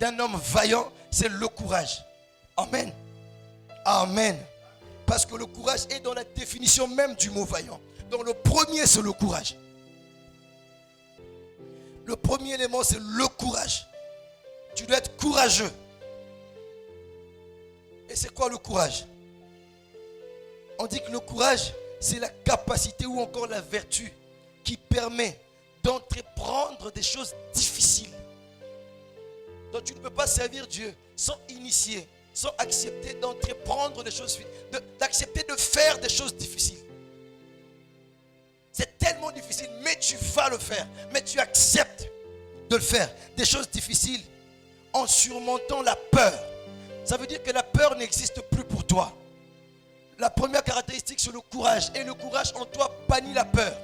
d'un homme vaillant, c'est le courage. Amen. Amen. Parce que le courage est dans la définition même du mot vaillant. Donc le premier, c'est le courage. Le premier élément, c'est le courage. Tu dois être courageux. Et c'est quoi le courage? On dit que le courage, c'est la capacité ou encore la vertu qui permet d'entreprendre des choses difficiles. Donc tu ne peux pas servir Dieu sans initier, sans accepter d'entreprendre des choses, d'accepter de faire des choses difficiles. C'est tellement difficile, mais tu vas le faire. Mais tu acceptes de le faire. Des choses difficiles en surmontant la peur. Ça veut dire que la peur n'existe plus pour toi. La première caractéristique, c'est le courage. Et le courage en toi bannit la peur.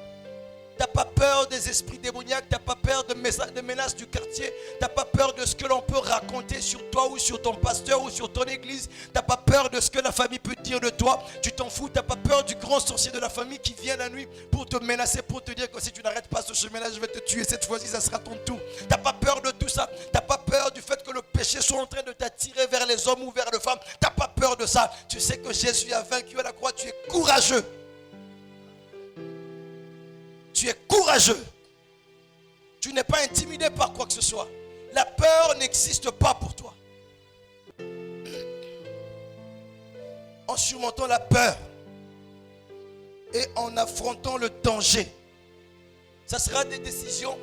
Tu n'as pas peur des esprits démoniaques, tu n'as pas peur de menaces du quartier, tu n'as pas peur de ce que l'on peut raconter sur toi ou sur ton pasteur ou sur ton église, tu n'as pas peur de ce que la famille peut dire de toi, tu t'en fous, tu n'as pas peur du grand sorcier de la famille qui vient la nuit pour te menacer, pour te dire que si tu n'arrêtes pas ce chemin-là, je vais te tuer, cette fois-ci ça sera ton tour. Tu n'as pas peur de tout ça, tu n'as pas peur du fait que le péché soit en train de t'attirer vers les hommes ou vers les femmes, tu n'as pas peur de ça. Tu sais que Jésus a vaincu à la croix, tu es courageux. Tu es courageux. Tu n'es pas intimidé par quoi que ce soit. La peur n'existe pas pour toi. En surmontant la peur et en affrontant le danger, ça sera des décisions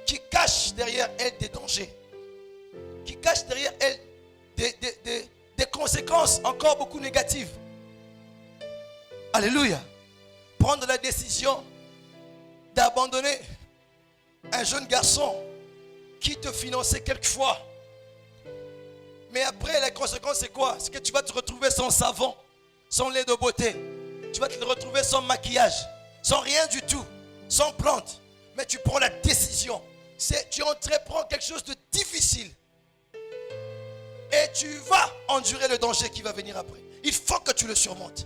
qui cachent derrière elles des dangers, qui cachent derrière elles des conséquences encore beaucoup négatives. Alléluia. Prendre la décision d'abandonner un jeune garçon qui te finançait quelquefois. Mais après, la conséquence, c'est quoi? C'est que tu vas te retrouver sans savon, sans lait de beauté. Tu vas te retrouver sans maquillage, sans rien du tout, sans plante. Mais tu prends la décision. Tu entreprends quelque chose de difficile. Et tu vas endurer le danger qui va venir après. Il faut que tu le surmontes.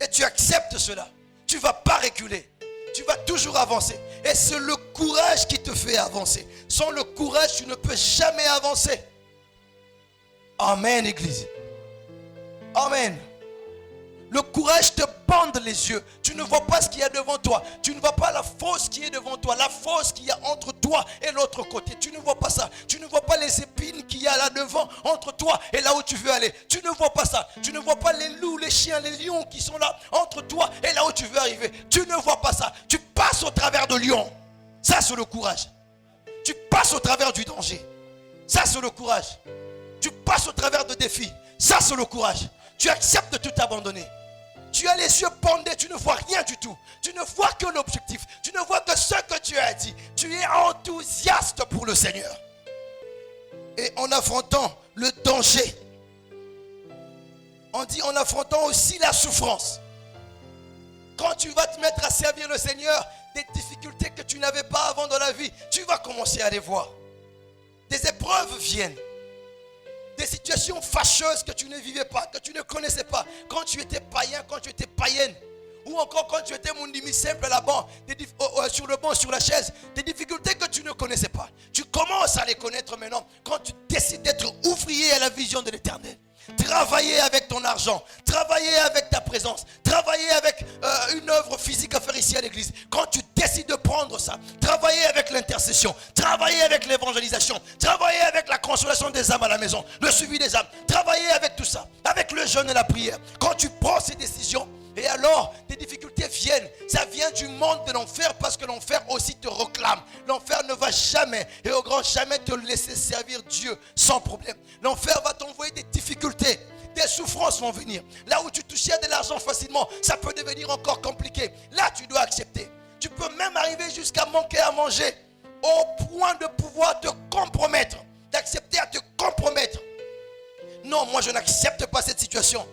Et tu acceptes cela. Tu ne vas pas reculer. Tu vas toujours avancer. Et c'est le courage qui te fait avancer. Sans le courage, tu ne peux jamais avancer. Amen, Église. Amen. Le courage te bande les yeux. Tu ne vois pas ce qu'il y a devant toi. Tu ne vois pas la fosse qui est devant toi. La fosse qu'il y a entre toi et l'autre côté. Tu ne vois pas ça. Tu ne vois pas les épines qu'il y a là devant entre toi et là où tu veux aller. Tu ne vois pas ça. Tu ne vois pas les loups, les chiens, les lions qui sont là entre toi et là où tu veux arriver. Tu ne vois pas ça. Tu passes au travers de lions. Ça, c'est le courage. Tu passes au travers du danger. Ça, c'est le courage. Tu passes au travers de défis. Ça, c'est le courage. Tu acceptes de tout abandonner. Tu as les yeux bandés, tu ne vois rien du tout. Tu ne vois que l'objectif. Tu ne vois que ce que tu as dit. Tu es enthousiaste pour le Seigneur. Et en affrontant le danger, on dit en affrontant aussi la souffrance. Quand tu vas te mettre à servir le Seigneur, des difficultés que tu n'avais pas avant dans la vie, tu vas commencer à les voir. Des épreuves viennent. Des situations fâcheuses que tu ne vivais pas, que tu ne connaissais pas. Quand tu étais païen, quand tu étais païenne. Ou encore quand tu étais mondimi simple là-bas, sur le banc, sur la chaise. Des difficultés que tu ne connaissais pas. Tu commences à les connaître maintenant. Quand tu décides d'être ouvrier à la vision de l'Éternel. Travailler avec ton argent, travailler avec ta présence, travailler avec une œuvre physique à faire ici à l'église. Quand tu décides de prendre ça, travailler avec l'intercession, travailler avec l'évangélisation, travailler avec la consolation des âmes à la maison, le suivi des âmes, travailler avec tout ça, avec le jeûne et la prière. Quand tu prends ces décisions, et alors des difficultés viennent. Ça vient du monde de l'enfer parce que l'enfer aussi te réclame. L'enfer ne va jamais et au grand jamais te laisser servir Dieu sans problème. L'enfer va t'envoyer des difficultés. Des souffrances vont venir. Là où tu touchais de l'argent facilement, ça peut devenir encore compliqué. Là, tu dois accepter. Tu peux même arriver jusqu'à manquer à manger au point de pouvoir te compromettre. D'accepter à te compromettre. Non, moi je n'accepte pas cette situation.